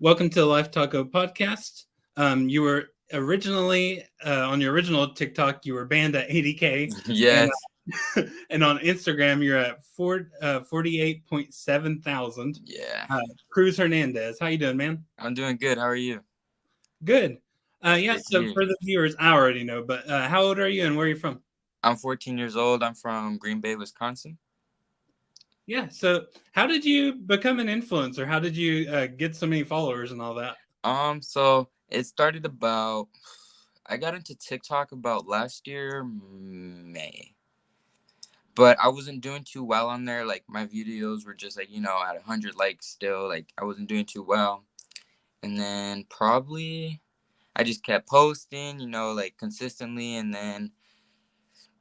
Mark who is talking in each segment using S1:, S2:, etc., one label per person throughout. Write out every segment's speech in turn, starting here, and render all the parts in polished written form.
S1: Welcome to the Life Taco podcast. You were originally on your original TikTok, you were banned at 80K, and
S2: Yes.
S1: and on Instagram, you're at 48.7 thousand.
S2: Yeah.
S1: Cruz Hernandez, how you doing, man?
S2: I'm doing good. How are you?
S1: Good.
S2: That's
S1: Yeah.
S2: great to
S1: So
S2: hear.
S1: for the viewers, I already know, but how old are you and where are you from?
S2: I'm 14 years old. I'm from Green Bay, Wisconsin.
S1: Yeah. So how did you become an influencer? How did you get so many followers and all that?
S2: So it started about I got into TikTok about last year, May. But I wasn't doing too well on there. Like my videos were just like, at 100 likes still. Like I wasn't doing too well. And then probably I just kept posting, like consistently, and then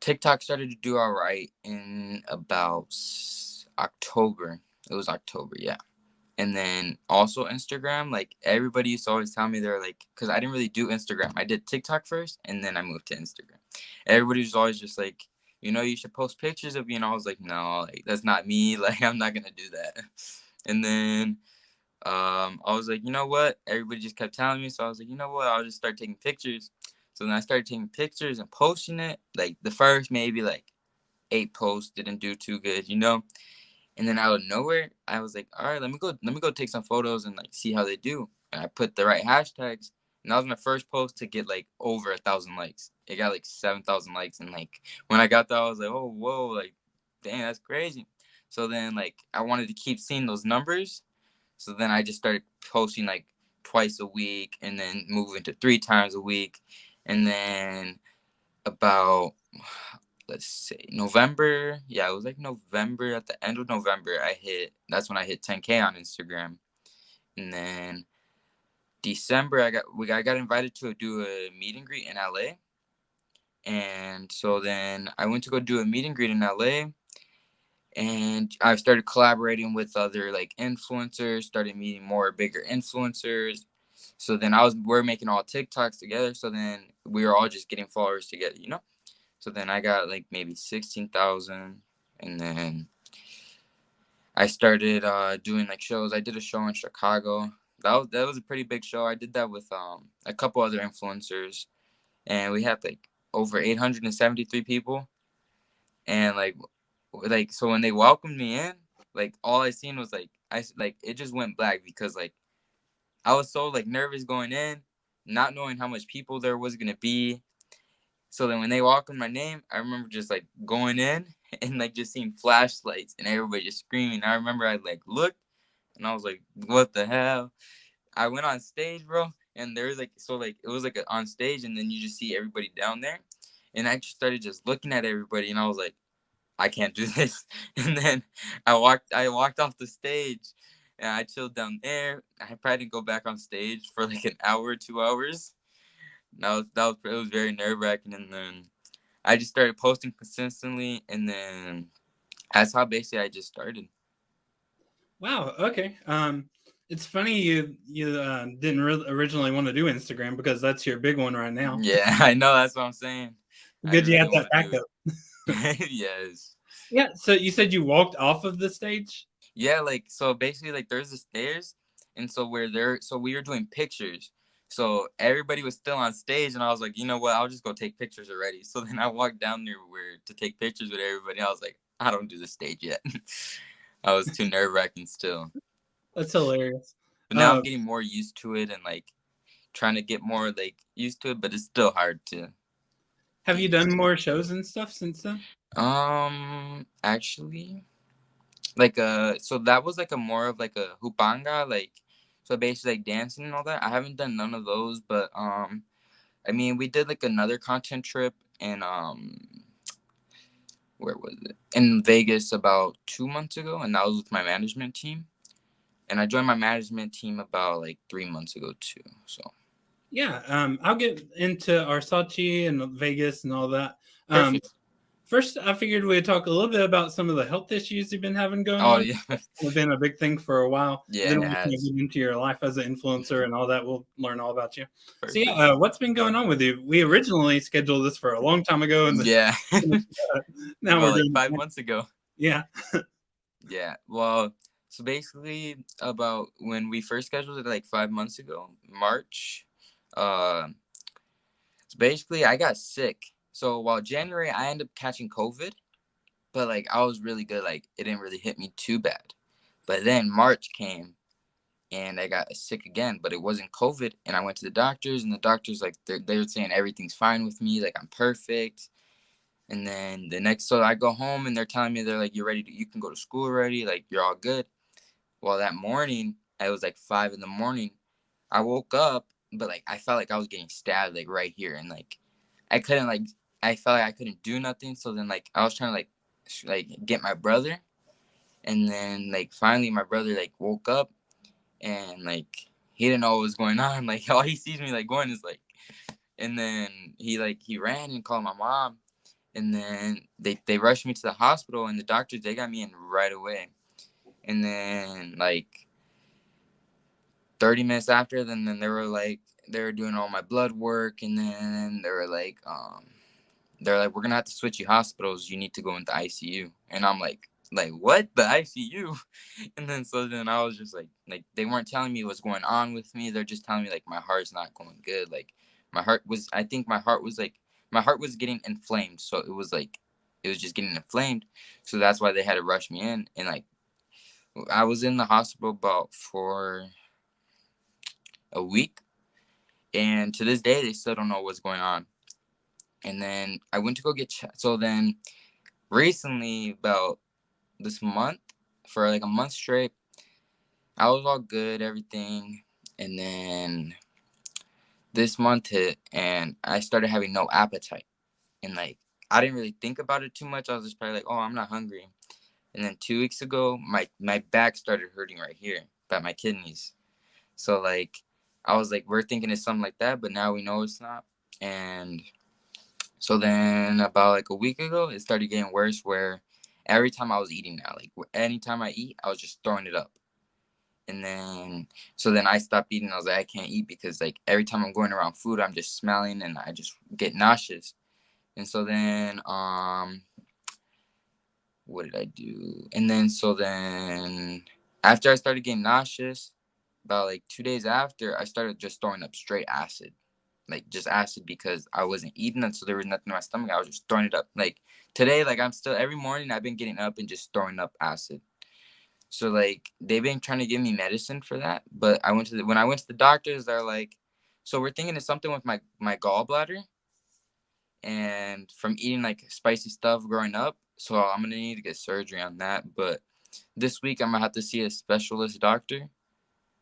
S2: TikTok started to do all right in about October. It was October, yeah. And then also Instagram, like everybody used to always tell me they're like, because I didn't really do Instagram. I did TikTok first, and then I moved to Instagram. Everybody was always just like, you should post pictures of you. And I was like, no, like that's not me. Like I'm not gonna do that. And then I was like, you know what? Everybody just kept telling me, so I was like, you know what? I'll just start taking pictures. So then I started taking pictures and posting it. Like the first maybe like 8 posts didn't do too good. And then out of nowhere, I was like, all right, let me go take some photos and like see how they do. And I put the right hashtags, and that was my first post to get like over 1,000 likes. It got like 7,000 likes, and like when I got that, I was like, oh whoa, like dang, that's crazy. So then like I wanted to keep seeing those numbers. So then I just started posting like twice a week, and then moving to 3 times a week. And then about, let's say November. Yeah, it was like November. At the end of November, that's when I hit 10K on Instagram. And then December, I got invited to do a meet and greet in LA. And so then I went to go do a meet and greet in LA. And I started collaborating with other like influencers, started meeting more bigger influencers. So then we're making all TikToks together. So then we were all just getting followers together. So then I got like maybe 16,000, and then I started doing like shows. I did a show in Chicago. That was a pretty big show. I did that with a couple other influencers, and we had like over 873 people. And like so when they welcomed me in, like all I seen was like it just went black, because like I was so like nervous going in, not knowing how much people there was gonna be. So then when they walked on my name, I remember just like going in and like just seeing flashlights and everybody just screaming. I remember I like looked and I was like, what the hell? I went on stage, bro, and there was like, so like it was like on stage, and then you just see everybody down there. And I just started just looking at everybody, and I was like, I can't do this. And then I walked off the stage, and I chilled down there. I probably didn't go back on stage for like an hour, 2 hours. It was very nerve wracking. And then I just started posting consistently, and then that's how basically I just started.
S1: Wow. Okay. It's funny you didn't originally want to do Instagram because that's your big one right now.
S2: Yeah, I know, that's what I'm saying. I
S1: Good
S2: didn't
S1: you
S2: really
S1: have that
S2: want to do
S1: backup.
S2: it. Yes.
S1: Yeah. So you said you walked off of the stage.
S2: Yeah, like so basically like there's the stairs, and so we were doing pictures. So everybody was still on stage, and I was like, you know what, I'll just go take pictures already. So then I walked down there to take pictures with everybody. I was like, I don't do the stage yet. I was too nerve wracking still.
S1: That's hilarious.
S2: But now I'm getting more used to it, and like trying to get more like used to it, but it's still hard to
S1: Have
S2: get
S1: you
S2: used
S1: done
S2: to.
S1: more shows and stuff since then?
S2: Actually, like so that was like a more of like a hupanga, like so basically like dancing and all that. I haven't done none of those, but I mean we did like another content trip in where was it, in Vegas about 2 months ago, and that was with my management team. And I joined my management team about like 3 months ago too. So
S1: Yeah. I'll get into Arsace and Vegas and all that.
S2: perfect.
S1: First, I figured we'd talk a little bit about some of the health issues you've been having going
S2: Oh
S1: on.
S2: yeah.
S1: It's been a big thing for a while.
S2: Yeah,
S1: Then
S2: it
S1: we'll kind of
S2: has.
S1: get into your life as an influencer and all that. We'll learn all about you. So yeah,
S2: Perfect.
S1: what's been going on with you? We originally scheduled this for a long time ago, and
S2: Yeah.
S1: now we're
S2: About like
S1: doing
S2: 5
S1: it.
S2: months ago.
S1: Yeah.
S2: Yeah. Well, So basically, about when we first scheduled it like 5 months ago, March. Uh, so basically, I got sick. So while January, I ended up catching COVID, but like I was really good. Like it didn't really hit me too bad. But then March came and I got sick again, but it wasn't COVID. And I went to the doctors, and the doctors like they were saying everything's fine with me, like I'm perfect. And then so I go home and they're telling me they're like, you're ready you can go to school already, like you're all good. Well, that morning, it was like 5 in the morning. I woke up, but like I felt like I was getting stabbed like right here, and like I couldn't like I felt like I couldn't do nothing. So then like I was trying to like get my brother, and then like finally my brother like woke up, and like he didn't know what was going on. Like all he sees me like going is like, and then he ran and called my mom, and then they rushed me to the hospital, and the doctors they got me in right away, and then like 30 minutes after, then they were like they were doing all my blood work, and then they're like, we're gonna have to switch you hospitals. You need to go into ICU. And I'm like what? The ICU? And then so then I was just like they weren't telling me what's going on with me. They're just telling me like my heart's not going good. Like I think my heart was getting inflamed. So it was just getting inflamed. So that's why they had to rush me in. And like I was in the hospital about for a week. And to this day, they still don't know what's going on. And then I went to go get so then recently, about this month, for like a month straight, I was all good, everything. And then this month hit, and I started having no appetite. And like I didn't really think about it too much. I was just probably like, oh, I'm not hungry. And then 2 weeks ago, my back started hurting right here by my kidneys. So like I was like, we're thinking it's something like that, but now we know it's not. And so then about like a week ago, it started getting worse, where every time I was eating now, like anytime I eat, I was just throwing it up. And then so then I stopped eating. I was like, I can't eat because like every time I'm going around food, I'm just smelling and I just get nauseous. And so then what did I do? And then so then after I started getting nauseous, about like 2 days after, I started just throwing up straight acid. Like just acid, because I wasn't eating it, so there was nothing in my stomach. I was just throwing it up. Like today, like I'm still every morning I've been getting up and just throwing up acid. So like they've been trying to give me medicine for that, but when I went to the doctors, they're like, so we're thinking it's something with my gallbladder and from eating like spicy stuff growing up. So I'm gonna need to get surgery on that. But this week I'm gonna have to see a specialist doctor,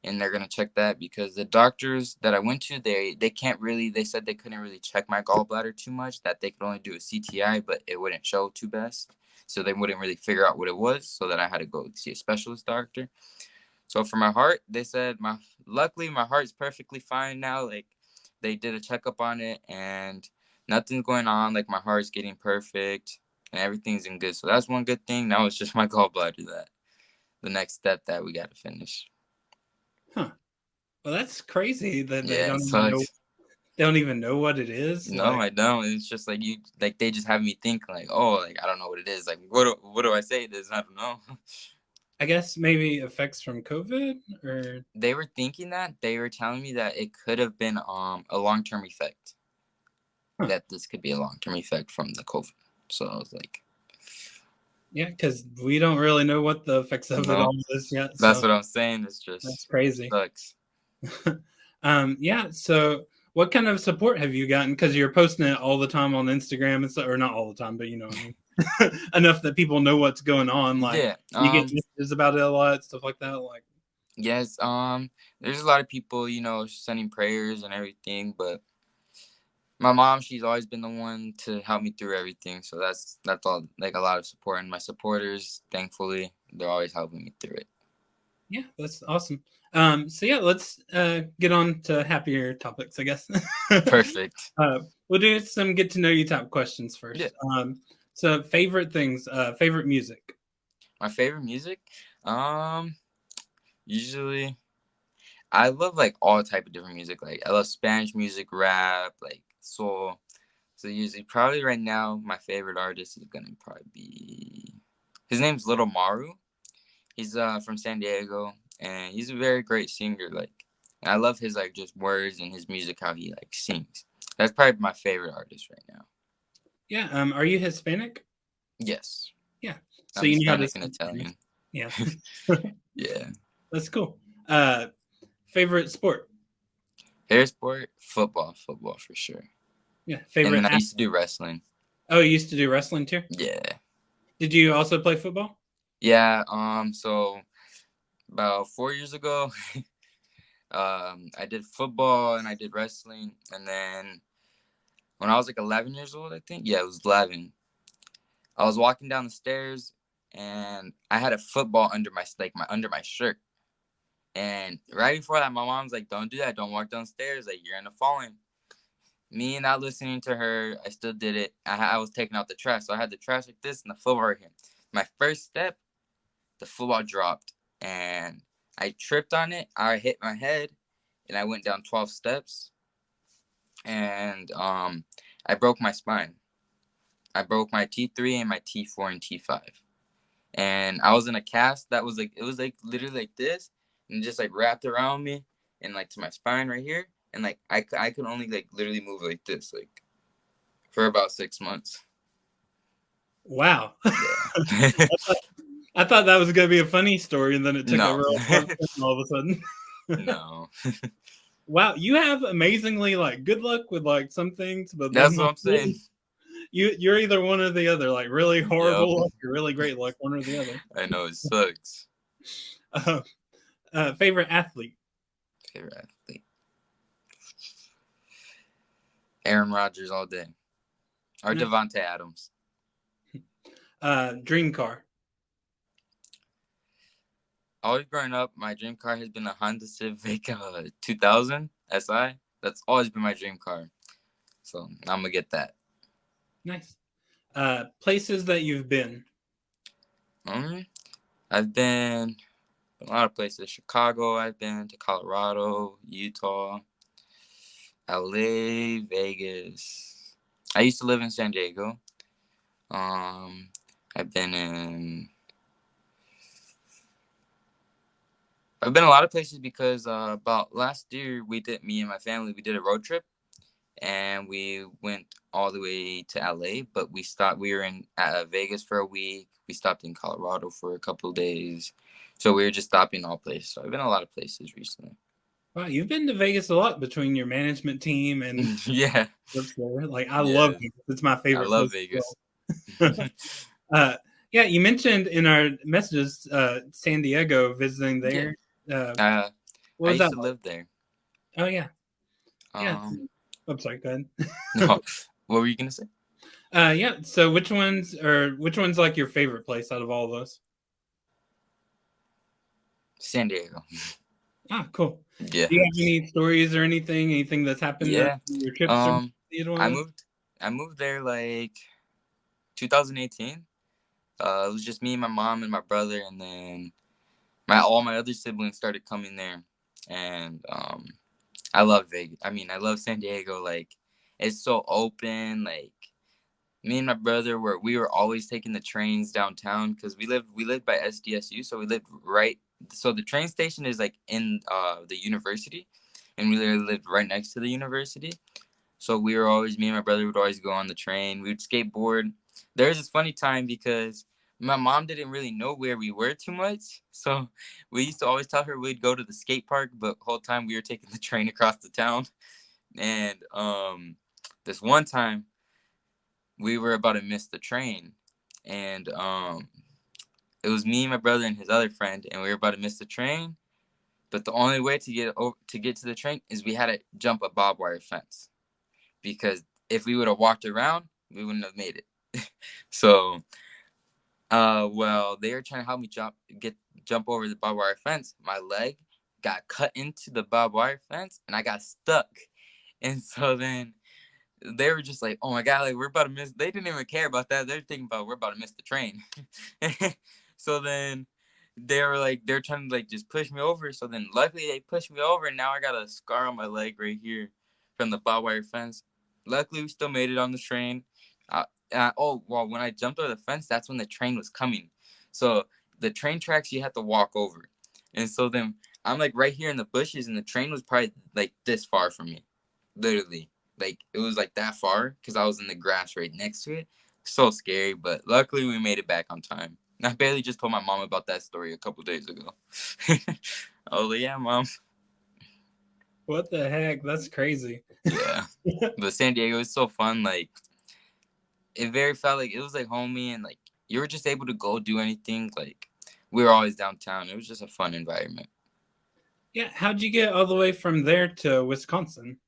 S2: and they're gonna check that, because the doctors that I went to, they can't really. They said they couldn't really check my gallbladder too much. That they could only do a CTI, but it wouldn't show too best, so they wouldn't really figure out what it was. So that I had to go see a specialist doctor. So for my heart, they said luckily my heart's perfectly fine now. Like they did a checkup on it and nothing's going on. Like my heart's getting perfect and everything's in good. So that's one good thing. Now it's just my gallbladder, that the next step that we got to finish.
S1: Huh. Well, that's crazy that they
S2: Yeah, it
S1: don't even know.
S2: sucks.
S1: They don't even know what it is.
S2: No,
S1: Like,
S2: I don't. It's just like they just have me think like, oh, like I don't know what it is. Like what do I say it is? I don't know.
S1: I guess maybe effects from COVID, or
S2: They were thinking that they were telling me that it could have been a long-term effect.
S1: huh.
S2: That this could be a long-term effect from the COVID. So I was like,
S1: Yeah, because we don't really know what the effects of it
S2: no,
S1: all is yet.
S2: that's
S1: So
S2: what I'm saying. It's
S1: that's
S2: just
S1: crazy.
S2: sucks.
S1: Yeah. So, what kind of support have you gotten? Because you're posting it all the time on Instagram and stuff, or not all the time, but you know what I mean. Enough that people know what's going on. Like,
S2: Yeah.
S1: you get messages about it a lot, stuff like that. Like,
S2: Yes. There's a lot of people, sending prayers and everything, but my mom, she's always been the one to help me through everything. So that's all, like a lot of support, and my supporters, thankfully, they're always helping me through it.
S1: yeah, that's awesome. So yeah, let's get on to happier topics, I guess.
S2: Perfect.
S1: We'll do some get to know you type questions
S2: Yeah.
S1: first. So favorite things, favorite music.
S2: My favorite music, um, usually I love like all type of different music. Like I love Spanish music, rap, like soul. So usually, probably right now, my favorite artist is gonna probably be his name's Little Maru. He's from San Diego, and he's a very great singer. Like, I love his like just words and his music, how he like sings. That's probably my favorite artist right now.
S1: Yeah. Are you Hispanic?
S2: Yes,
S1: Yeah. So
S2: I'm
S1: you know how to
S2: Hispanic and
S1: speak Spanish.
S2: Italian.
S1: Yeah.
S2: Yeah.
S1: That's cool. Uh, favorite sport?
S2: Hair sport, football for sure.
S1: Yeah.
S2: And
S1: Favorite
S2: then I
S1: ath-
S2: used to do wrestling.
S1: Oh, you used to do wrestling too?
S2: Yeah.
S1: Did you also play football?
S2: Yeah. So about 4 years ago, I did football and I did wrestling, and then when I was like 11 years old, I think. Yeah, it was 11. I was walking down the stairs and I had a football under my shirt. And right before that, my mom's like, "Don't do that. Don't walk downstairs. Like you're gonna fall in." Me not listening to her, I still did it. I was taking out the trash, so I had the trash like this and the football right here. My first step, the football dropped, and I tripped on it. I hit my head, and I went down 12 steps, and I broke my spine. I broke my T3 and my T4 and T5. And I was in a cast that was like, it was like literally like this and just like wrapped around me and like to my spine right here. And like I could only like literally move like this, like for about 6 months.
S1: Wow.
S2: Yeah.
S1: I thought that was going to be a funny story, and then it took a
S2: No.
S1: real dark turn all of a sudden.
S2: No.
S1: Wow, you have amazingly like good luck with like some things, but then
S2: That's what
S1: like,
S2: I'm saying.
S1: you're either one or the other, like really
S2: Yep.
S1: horrible luck or really great luck, one or the other.
S2: I know it sucks.
S1: Uh, favorite athlete?
S2: Favorite athlete. Aaron Rodgers all day. Or
S1: No.
S2: Devontae Adams.
S1: Dream car?
S2: Always growing up, my dream car has been a Honda Civic 2000 SI. That's always been my dream car. So I'm gonna get that.
S1: Nice. Places that you've been?
S2: I've been a lot of places. Chicago, I've been to Colorado, Utah, LA, Vegas. I used to live in San Diego. Um, I've been a lot of places because about last year me and my family, we did a road trip and we went all the way to LA, but we were in Vegas for a week. We stopped in Colorado for a couple of days. So we were just stopping all places. So I've been a lot of places recently.
S1: Wow, you've been to Vegas a lot between your management team and
S2: Yeah.
S1: trips there. Like I love
S2: Yeah.
S1: Vegas. It's my
S2: I
S1: favorite
S2: love
S1: place
S2: Vegas.
S1: as well. Yeah, you mentioned in our messages San Diego visiting
S2: Yeah.
S1: there. What
S2: I
S1: was
S2: used
S1: that
S2: to
S1: like?
S2: live there.
S1: Oh yeah, yeah.
S2: Um,
S1: I'm sorry. Go ahead.
S2: no, what were you gonna say?
S1: Yeah. So which one's like your favorite place out of all of those?
S2: San Diego.
S1: Ah, cool.
S2: Yeah.
S1: Do you have any stories or anything that's happened on
S2: Yeah.
S1: your trips or either one
S2: I
S1: of those?
S2: moved there like 2018. It was just me, my mom, and my brother, and then all my other siblings started coming there, and I love Vegas. I mean, I love San Diego. Like, it's so open. Like, me and my brother we were always taking the trains downtown because we lived by SDSU, so we lived right. So the train station is like in the university, and we literally lived right next to the university. So me and my brother would always go on the train. We would skateboard. There was this funny time because my mom didn't really know where we were too much. So we used to always tell her we'd go to the skate park, but the whole time we were taking the train across the town. And this one time we were about to miss the train. And it was me, my brother, and his other friend, and we were about to miss the train. But the only way to get to the train is we had to jump a barbed wire fence. Because if we would have walked around, we wouldn't have made it. So, well, they were trying to help me jump over the barbed wire fence. My leg got cut into the barbed wire fence, and I got stuck. And so then they were just like, "Oh my god, like we're about to miss." They didn't even care about that. They're thinking about we're about to miss the train. So then they're trying to like just push me over. So then luckily they pushed me over, and now I got a scar on my leg right here from the barbed wire fence. Luckily we still made it on the train. Oh well, when I jumped over the fence, that's when the train was coming. So the train tracks you had to walk over. And so then I'm like right here in the bushes, and the train was probably like this far from me. Literally. Like it was like that far because I was in the grass right next to it. So scary, but luckily we made it back on time. I barely just told my mom about that story a couple days ago. Oh yeah, Mom.
S1: What the heck? That's crazy.
S2: Yeah. But San Diego was so fun. Like it very felt like it was like homey, and like you were just able to go do anything. Like we were always downtown. It was just a fun environment.
S1: Yeah, how'd you get all the way from there to Wisconsin?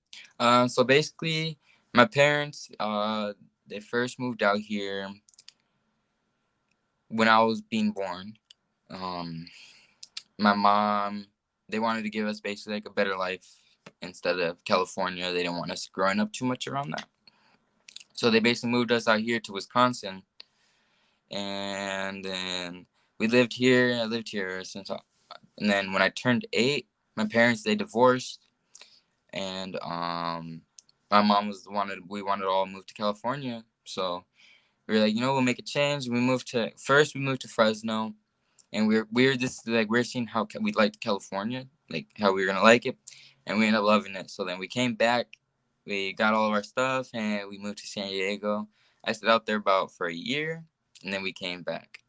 S2: So basically, my parents, they first moved out here when I was being born. My mom, they wanted to give us basically like a better life instead of California. They didn't want us growing up too much around that. So they basically moved us out here to Wisconsin. And then we lived here. I lived here since, and then when I turned 8, my parents, they divorced. And my mom we wanted to all move to California. So we were like, we'll make a change. We moved to Fresno. And we're seeing how we liked California, like how we were gonna like it, and we ended up loving it. So then we came back, we got all of our stuff, and we moved to San Diego. I stayed out there for a year, and then we came back.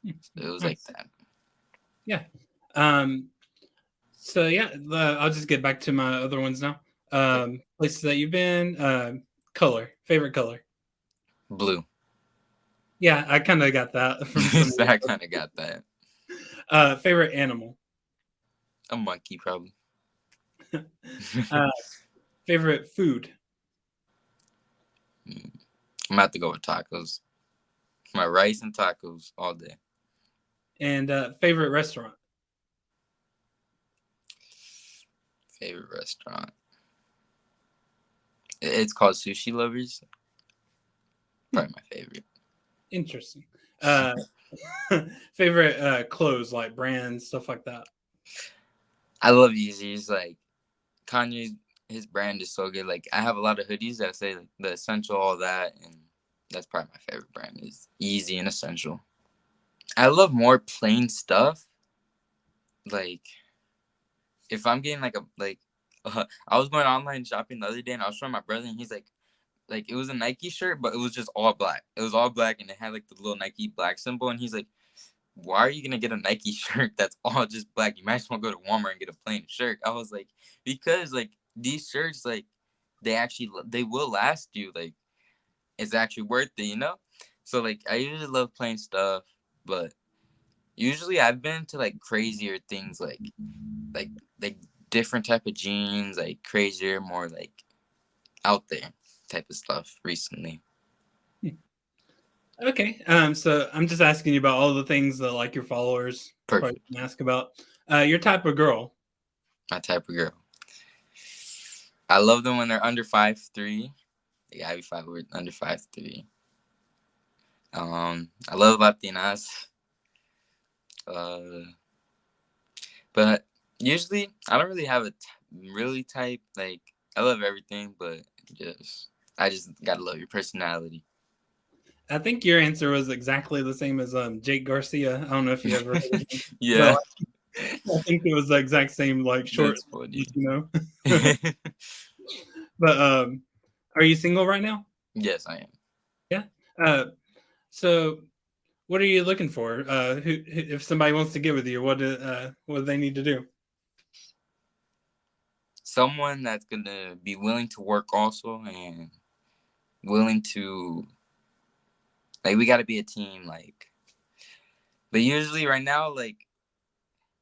S2: So it was like that.
S1: Yeah. So yeah, I'll just get back to my other ones now. Places that you've been. Favorite color.
S2: Blue.
S1: Yeah, I kind of got that from some.
S2: I kind of got that.
S1: Favorite animal.
S2: A monkey, probably.
S1: Favorite food.
S2: I'm about to go with tacos. My rice and tacos all day.
S1: And favorite restaurant.
S2: Favorite restaurant. It's called Sushi Lovers. Probably my favorite.
S1: Interesting. Favorite clothes, like brands, stuff like that.
S2: I love Yeezys. Like Kanye, his brand is so good. Like I have a lot of hoodies that say like, the Essential, all that, and that's probably my favorite brand is Yeezy and Essential. I love more plain stuff. Like if I'm getting I was going online shopping the other day, and I was showing my brother, and he's like it was a Nike shirt, but it was just all black. It was all black, and it had like the little Nike black symbol, and he's like, why are you gonna get a Nike shirt that's all just black? You might as well go to Walmart and get a plain shirt. I was like, because like these shirts, like they will last you. Like it's actually worth it, So like I usually love plain stuff, but usually I've been to like crazier things, like different type of jeans, like crazier, more like out there type of stuff recently.
S1: Okay. So I'm just asking you about all the things that like your followers probably can ask about. Your type of girl.
S2: My type of girl. I love them when they're under 5'3". They gotta be under 5'3". I love Latinas. But usually I don't really have a really type. Like I love everything, but I just gotta love your personality.
S1: I think your answer was exactly the same as Jake Garcia. I don't know if you ever heard of him.
S2: Yeah.
S1: I think it was the exact same, like short, But are you single right now?
S2: Yes, I am.
S1: Yeah. So what are you looking for? If somebody wants to get with you, what do they need to do?
S2: Someone that's gonna be willing to work also, and willing to we got to be a team. But usually right now,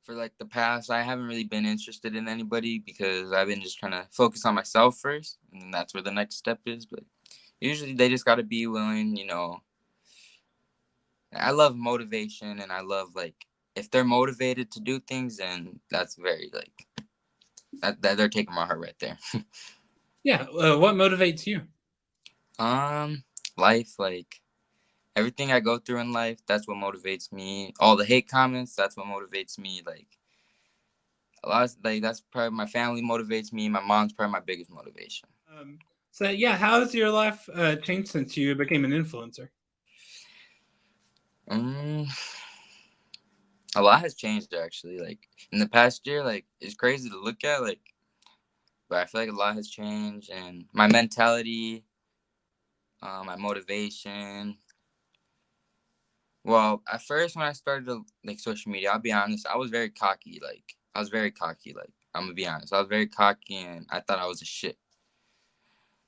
S2: for the past, I haven't really been interested in anybody because I've been just trying to focus on myself first, and that's where the next step is. But usually they just got to be willing, I love motivation, and I love if they're motivated to do things, then that's very that they're taking my heart right there.
S1: Yeah. What motivates you?
S2: Life, everything I go through in life, that's what motivates me. All the hate comments, that's what motivates me. A lot of, that's probably my family motivates me. My mom's probably my biggest motivation.
S1: So yeah, how has your life changed since you became an influencer?
S2: A lot has changed actually. Like in the past year, like it's crazy to look at, like, but I feel like a lot has changed, and my mentality, my motivation. Well, at first when I started like social media, I'll be honest, I was very cocky. Like I was very cocky. Like I'm gonna be honest, I was very cocky, and I thought I was a shit.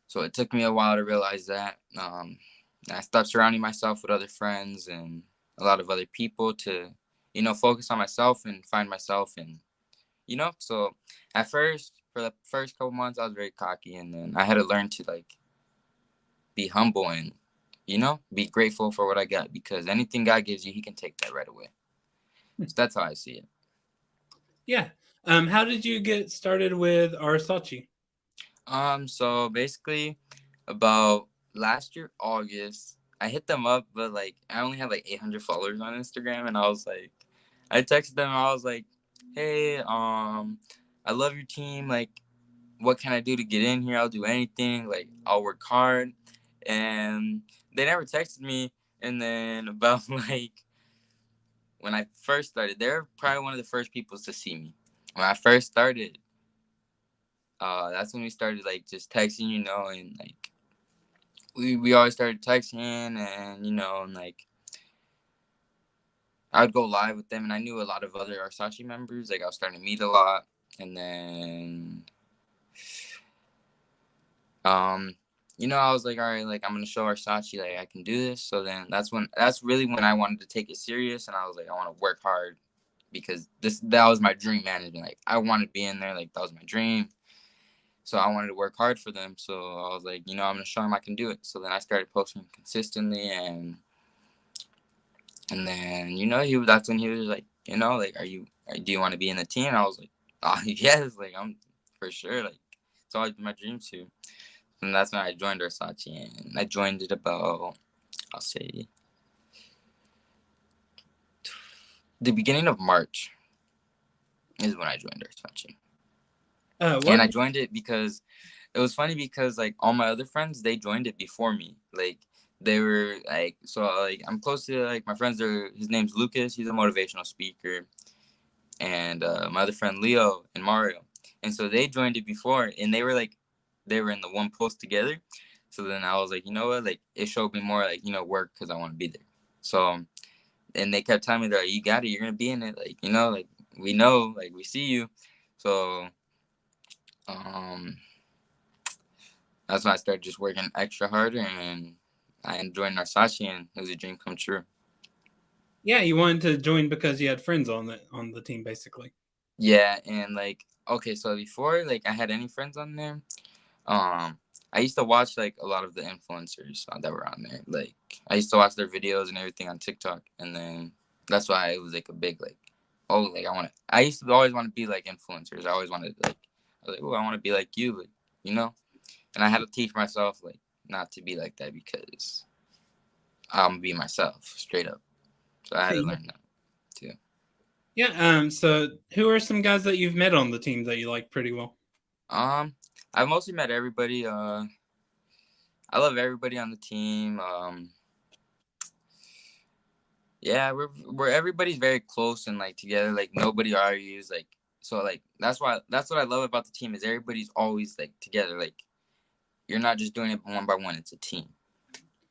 S2: So it took me a while to realize that. I stopped surrounding myself with other friends and a lot of other people to, focus on myself and find myself. And, so at first, for the first couple months, I was very cocky. And then I had to learn to, like, be humble and, be grateful for what I got, because anything God gives you, he can take that right away. So that's how I see it.
S1: Yeah. How did you get started with Arsace?
S2: So basically, about last year, August, I hit them up, but like I only had like 800 followers on Instagram, and I texted them, and I was like, "Hey, I love your team. Like, what can I do to get in here? I'll do anything. Like, I'll work hard." And they never texted me. And then about like when I first started, they're probably one of the first people to see me. When I first started, that's when we started like just texting, and like we always started texting, and and like I would go live with them, and I knew a lot of other Arsace members. Like I was starting to meet a lot, and then I was like, all right, like I'm gonna show Arsace like I can do this. So then that's really when I wanted to take it serious, and I was like, I want to work hard, because that was my dream management. Like I wanted to be in there, like that was my dream. So I wanted to work hard for them. So I was like, I'm going to show them I can do it. So then I started posting consistently. And then, that's when he was like, like, do you want to be in the team? And I was like, oh, yes, like, I'm for sure. Like, it's always been my dream to. And that's when I joined Arsace. And I joined it about, I'll say, the beginning of March is when I joined Arsace. And I joined it because it was funny, because like all my other friends, they joined it before me. Like they were like, so like I'm close to like my friends his name's Lucas, he's a motivational speaker, and my other friend Leo and Mario. And so they joined it before, and they were in the one post together. So then I was like, you know what, like it showed me more like, work, because I want to be there. So, and they kept telling me that, you got it, you're gonna be in it, like, like we know, like we see you. So that's when I started just working extra harder, and I joined Arsace, and it was a dream come true.
S1: Yeah, you wanted to join because you had friends on the team, basically.
S2: Yeah, and like, okay, so before like I had any friends on there, I used to watch like a lot of the influencers that were on there. Like I used to watch their videos and everything on TikTok, and then that's why it was like a big like, oh, like I used to always want to be like influencers. I always wanted like, I was like, oh, I want to be like you, like, and I had to teach myself like not to be like that, because I'm gonna be myself straight up. So I had to learn that too.
S1: Yeah. So who are some guys that you've met on the team that you like pretty well?
S2: I've mostly met everybody. I love everybody on the team. Yeah, we're everybody's very close and like together. Like nobody argues. Like, so like that's what I love about the team, is everybody's always like together. Like you're not just doing it one by one. It's a team.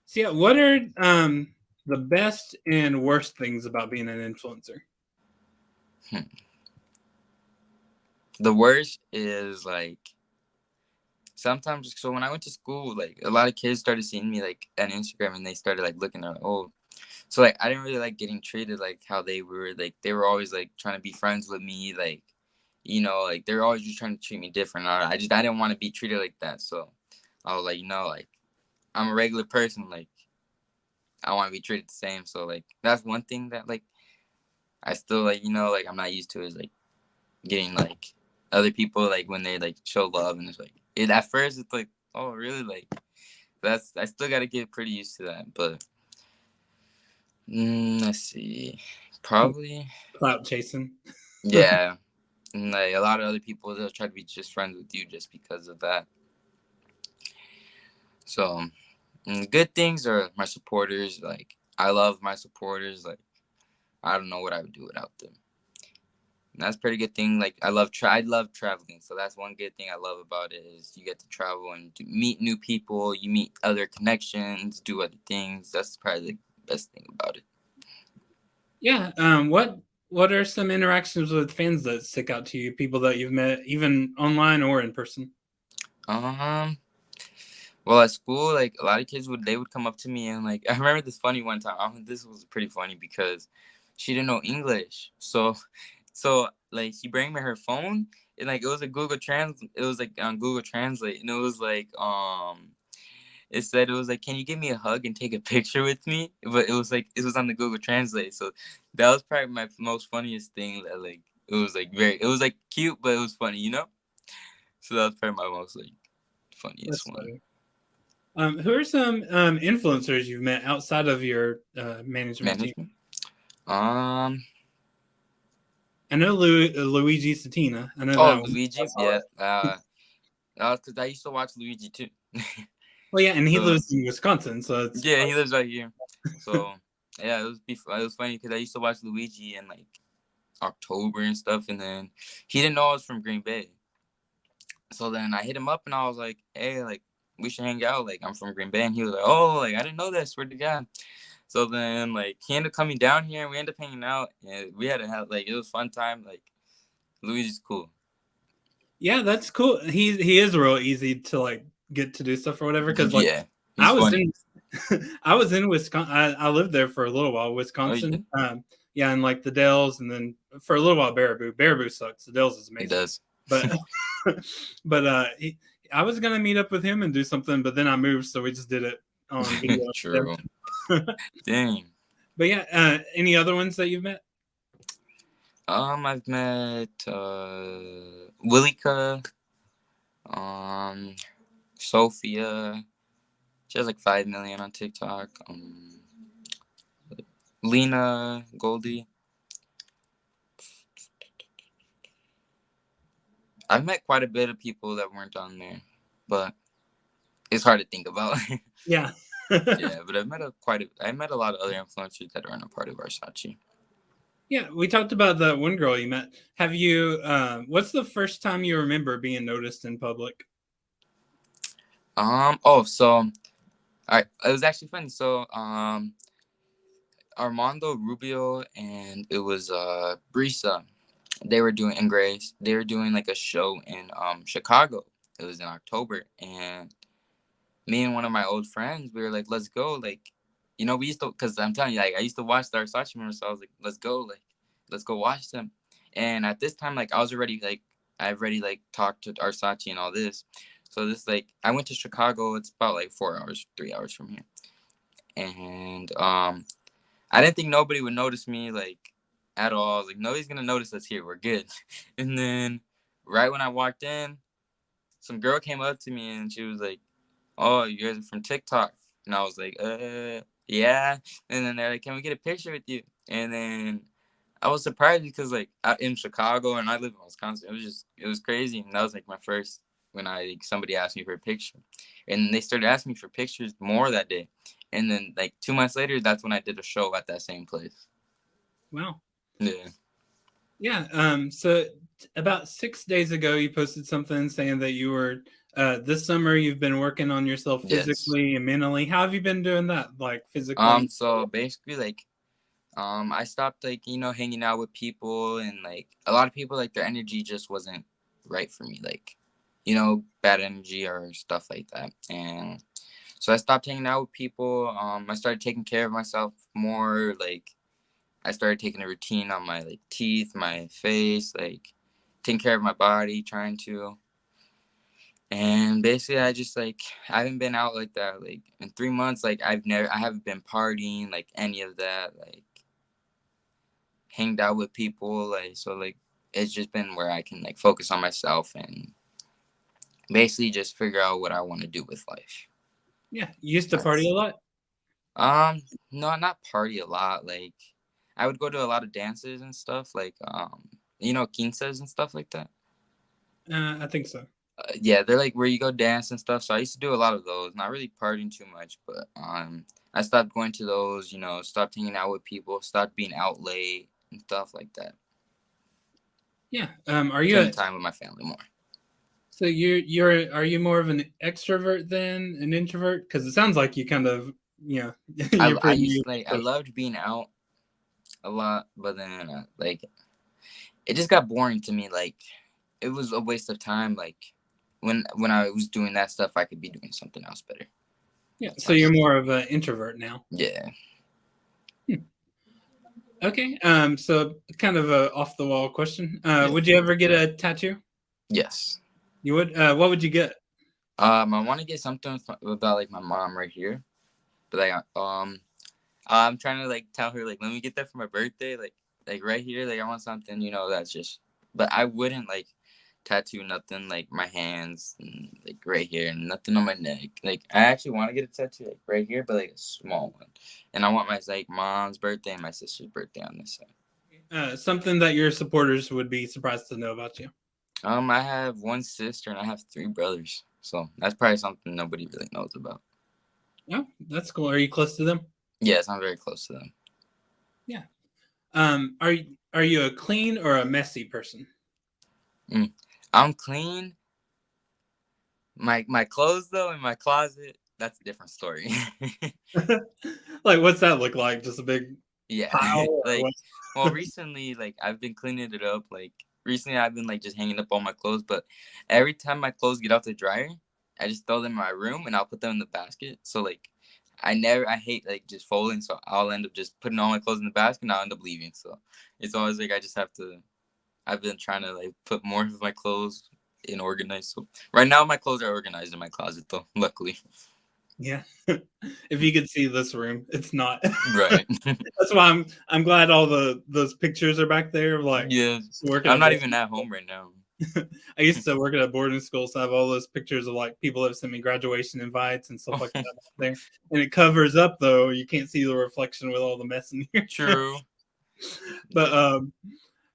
S1: So yeah, what are the best and worst things about being an influencer?
S2: The worst is like sometimes. So when I went to school, like a lot of kids started seeing me like on Instagram, and they started like looking. They're like, oh. So like I didn't really like getting treated like how they were. Like they were always like trying to be friends with me. Like, like they're always just trying to treat me different. I didn't want to be treated like that. So I was like, like I'm a regular person. Like I want to be treated the same. So like that's one thing that like I still like, like I'm not used to, is like getting like other people like when they like show love, and it's like at first it's like, oh really, like I still got to get pretty used to that. But let's see, probably
S1: Clout chasing.
S2: yeah. And like a lot of other people, they'll try to be just friends with you just because of that. So the good things are my supporters. Like I love my supporters. Like I don't know what I would do without them. And that's a pretty good thing. Like I love traveling, so that's one good thing I love about it is you get to travel and meet new people. You meet other connections, do other things. That's probably the best thing about it.
S1: Yeah. What are some interactions with fans that stick out to you? People that you've met, even online or in person?
S2: Well, at school, like a lot of kids would come up to me and like I remember this funny one time. This was pretty funny because she didn't know English, so like she bring me her phone and like it was a it was like on Google Translate and it was like it said it was like, can you give me a hug and take a picture with me? But it was like it was on the Google Translate, so that was probably my most funniest thing. That like it was like cute, but it was funny, you know. So that was probably my most like funniest
S1: That's
S2: one.
S1: funny. Who are some influencers you've met outside of your management team?
S2: Management. Um.
S1: I know Luigi Satina. I know
S2: Oh,
S1: that one. I
S2: Luigi.
S1: saw
S2: Yeah.
S1: it.
S2: Because I used to watch Luigi too.
S1: Well, yeah, and he
S2: So
S1: lives in Wisconsin, so it's
S2: yeah, he lives right here. So yeah, it was funny because I used to watch Luigi in like October and stuff, and then he didn't know I was from Green Bay. So then I hit him up and I was like, hey, like we should hang out. Like I'm from Green Bay, and he was like, oh, like I didn't know that. Swear to God. So then like he ended up coming down here, and we ended up hanging out, and we had to have like it was fun time. Like Luigi's cool.
S1: yeah, that's cool. He is real easy to like get to do stuff or whatever. Because like
S2: Yeah,
S1: I
S2: he's
S1: was
S2: funny.
S1: in I was in Wisconsin. I lived there for a little while,
S2: Oh yeah,
S1: Wisconsin. Yeah, and like the Dells, and then for a little while Baraboo. Baraboo sucks. The Dells is
S2: it
S1: amazing,
S2: does.
S1: but but I was gonna meet up with him and do something, but then I moved, so we just did it on video
S2: True.
S1: instead.
S2: Dang.
S1: But yeah, any other ones that you've met?
S2: I've met Willika, Sophia. She has like 5 million on TikTok. Lena Goldie. I've met quite a bit of people that weren't on there, but it's hard to think about.
S1: Yeah.
S2: Yeah, but I met a lot of other influencers that aren't a part of Versace.
S1: Yeah, we talked about that one girl you met. Have you? What's the first time you remember being noticed in public?
S2: So it was actually funny. So Armando Rubio and it was Brisa. They were doing in Grace. They were doing like a show in Chicago. It was in October, and me and one of my old friends, we were like, let's go. Like, you know, we used to, because I'm telling you, like, I used to watch the Versace members, so I was like, let's go. Like, let's go watch them. And at this time, like, I was already, like, I've already, like, talked to Versace and all this. So this, like, I went to Chicago. It's about, like, 4 hours, 3 hours from here. And I didn't think nobody would notice me, like, at all. I was like, nobody's going to notice us here. We're good. And then right when I walked in, some girl came up to me and she was like, oh, you guys are from TikTok. And I was like, yeah. And then they're like, can we get a picture with you? And then I was surprised because like I'm in Chicago and I live in Wisconsin. It was crazy. And that was like my first when somebody asked me for a picture. And they started asking me for pictures more that day. And then like 2 months later, that's when I did a show at that same place.
S1: Wow.
S2: Yeah.
S1: Yeah. So about 6 days ago, you posted something saying that you were this summer you've been working on yourself
S2: Yes.
S1: physically and mentally. How have you been doing that? Like physically?
S2: So basically like I stopped like, you know, hanging out with people and like a lot of people like their energy just wasn't right for me, like, you know, bad energy or stuff like that. And so I stopped hanging out with people. I started taking care of myself more, like I started taking a routine on my like teeth, my face, like taking care of my body, trying to. And basically I just like I haven't been out like that like in 3 months. Like I haven't been partying like any of that, like hanged out with people, like so like it's just been where I can like focus on myself and basically just figure out what I want to do with life.
S1: Yeah. You used to party
S2: That's
S1: a lot?
S2: no, not party a lot. Like I would go to a lot of dances and stuff, like you know, quinces and stuff like that.
S1: I think so.
S2: Yeah, they're like where you go dance and stuff. So I used to do a lot of those. Not really partying too much, but I stopped going to those, stopped hanging out with people, stopped being out late and stuff like that.
S1: Yeah.
S2: Spending time with my family more.
S1: So are you more of an extrovert than an introvert? Because it sounds like you kind of you're
S2: I
S1: pretty.
S2: used to, I loved being out a lot, but then like it just got boring to me. Like it was a waste of time. Like when I was doing that stuff, I could be doing something else better.
S1: Yeah. So you're more of an introvert now.
S2: Yeah.
S1: Okay. So kind of a off the wall question. Would you ever get a tattoo?
S2: Yes.
S1: You would. What would you get?
S2: I want to get something about like my mom right here, but like I'm trying to like tell her like let me get that for my birthday, like right here, like I want something, that's just. But I wouldn't like tattoo nothing like my hands and like right here and nothing on my neck. Like I actually want to get a tattoo like right here, but like a small one. And I want my like mom's birthday and my sister's birthday on this side.
S1: Something that your supporters would be surprised to know about you.
S2: I have one sister and I have 3 brothers, so that's probably something nobody really knows about.
S1: Oh, that's cool. Are you close to them?
S2: Yes, I'm very close to them.
S1: Yeah. Are you a clean or a messy person?
S2: I'm clean. My clothes though in my closet, that's a different story.
S1: Like, what's that look like? Just a big pile?
S2: Like, well, recently, like I've been cleaning it up. Like recently, I've been like just hanging up all my clothes. But every time my clothes get off the dryer, I just throw them in my room and I'll put them in the basket. So like, I hate like just folding. So I'll end up just putting all my clothes in the basket and I'll end up leaving. So it's always like I just have to. I've been trying to like put more of my clothes in organized. So right now my clothes are organized in my closet though, luckily.
S1: Yeah. If you could see this room, it's not.
S2: Right.
S1: That's why I'm glad all those pictures are back there. Like,
S2: Yeah.
S1: working
S2: I'm
S1: at
S2: not even at home right now.
S1: I used to work at a boarding school, so I have all those pictures of like people that send me graduation invites and stuff like that back there. And it covers up though; you can't see the reflection with all the mess in here.
S2: True.
S1: But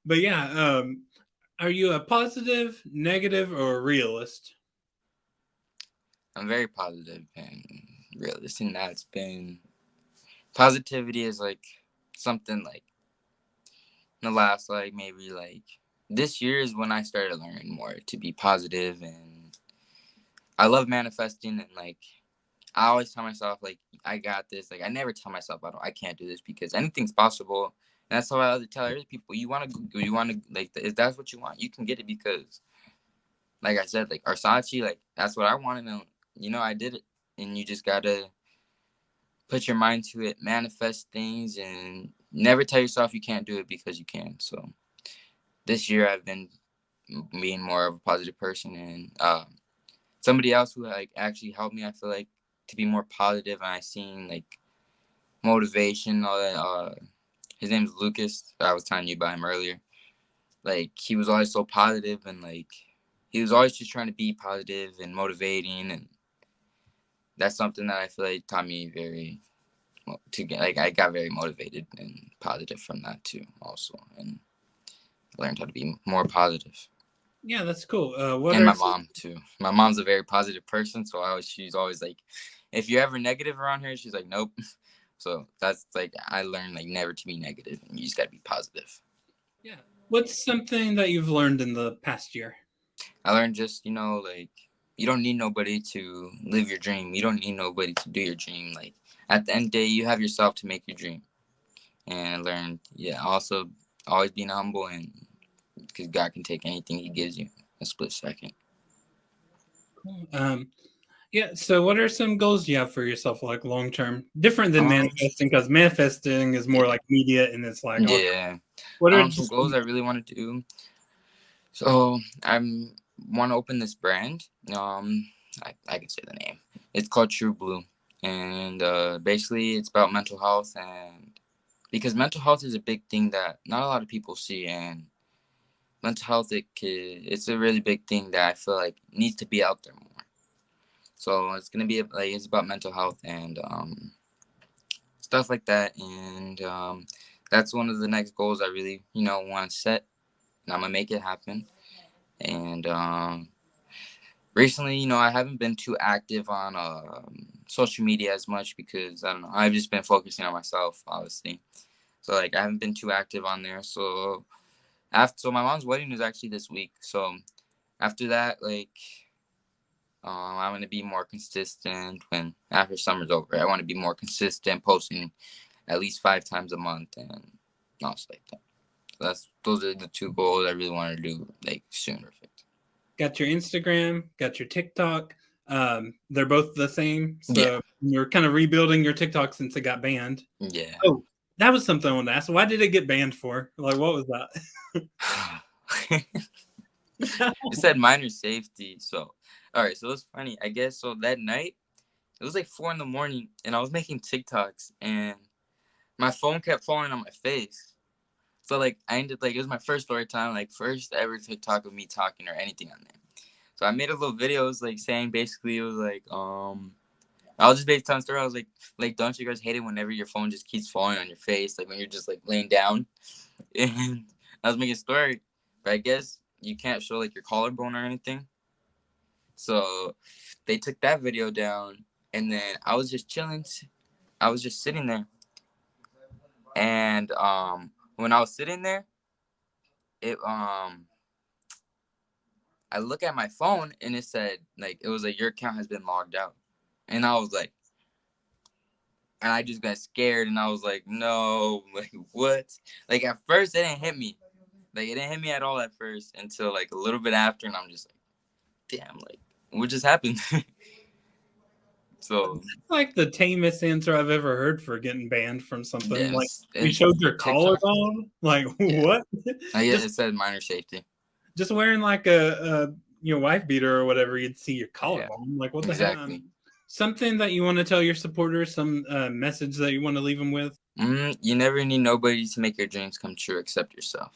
S1: but yeah, are you a positive, negative, or a realist?
S2: I'm very positive and realistic. And that's been positivity is like something like in the last like maybe like this year is when I started learning more to be positive, and I love manifesting, and like I always tell myself like I got this. Like I never tell myself I can't do this, because anything's possible. And that's how I tell other people. You want to like if that's what you want, you can get it, because like I said, like Arsace, like that's what I wanted, and I did it. And you just gotta put your mind to it, manifest things, and never tell yourself you can't do it, because you can. So this year I've been being more of a positive person, and somebody else who like actually helped me, I feel like, to be more positive. And I seen like motivation, all that. His name's Lucas. I was telling you about him earlier. Like he was always so positive, and like he was always just trying to be positive and motivating, and that's something that I feel like taught me very to get, like I got very motivated and positive from that too also, and learned how to be more positive.
S1: Yeah, that's cool.
S2: And my mom too. My mom's a very positive person, so she's always like, if you're ever negative around her, she's like, nope. So that's like I learned like never to be negative, and you just gotta be positive.
S1: Yeah. What's something that you've learned in the past year?
S2: I learned just like you don't need nobody to live your dream. You don't need nobody to do your dream. Like at the end of the day, you have yourself to make your dream. And I learned, also always being humble, and because God can take anything He gives you a split second.
S1: Cool. Yeah. So, what are some goals you have for yourself, like long term, different than manifesting? Because manifesting is more like media, and it's like, what are
S2: some goals I really want to do? So I want to open this brand. I can say the name. It's called True Blue, and basically it's about mental health, and because mental health is a big thing that not a lot of people see, and mental health it's a really big thing that I feel like needs to be out there more. So it's gonna be like it's about mental health and stuff like that, and that's one of the next goals I really want to set, and I'm gonna make it happen. And Recently, I haven't been too active on social media as much because I don't know. I've just been focusing on myself, obviously. So like I haven't been too active on there. So my mom's wedding is actually this week. So after that, like I want to be more consistent when after summer's over. I want to be more consistent, posting at least 5 times a month and also like that. So those are the 2 goals I really want to do like sooner.
S1: Got your Instagram, got your TikTok. They're both the same.
S2: Yeah.
S1: So you're kind of rebuilding your TikTok since it got banned.
S2: Yeah.
S1: Oh, that was something I wanted to ask. Why did it get banned for? Like, what was that?
S2: It said minor safety. So, all right. So it was funny. I guess so that night, it was like 4 a.m, and I was making TikToks, and my phone kept falling on my face. So like I ended like it was my first story time, like first ever TikTok of me talking or anything on there. So I made a little video. It was like saying basically it was like I was just based on story. I was like don't you guys hate it whenever your phone just keeps falling on your face, like when you're just like laying down? And I was making a story, but I guess you can't show like your collarbone or anything. So they took that video down, and then I was just chilling. I was just sitting there, and when I was sitting there, it I look at my phone and it said like it was like your account has been logged out, and I was like, and I just got scared, and I was like, no, like what? Like at first it didn't hit me, like it didn't hit me at all at first until like a little bit after, and I'm just like, damn, like what just happened? So
S1: That's like the tamest answer I've ever heard for getting banned from something. Like,
S2: yes,
S1: we
S2: and
S1: showed your
S2: TikTok,
S1: collarbone. Like,
S2: yeah,
S1: what?
S2: I guess
S1: just
S2: it said minor safety.
S1: just wearing like a your wife beater or whatever, you'd see your
S2: Yeah,
S1: collarbone. Like, what the hell?
S2: exactly.
S1: Something that you want to tell your supporters, some message that you want to leave them with.
S2: You never need nobody to make your dreams come true except yourself.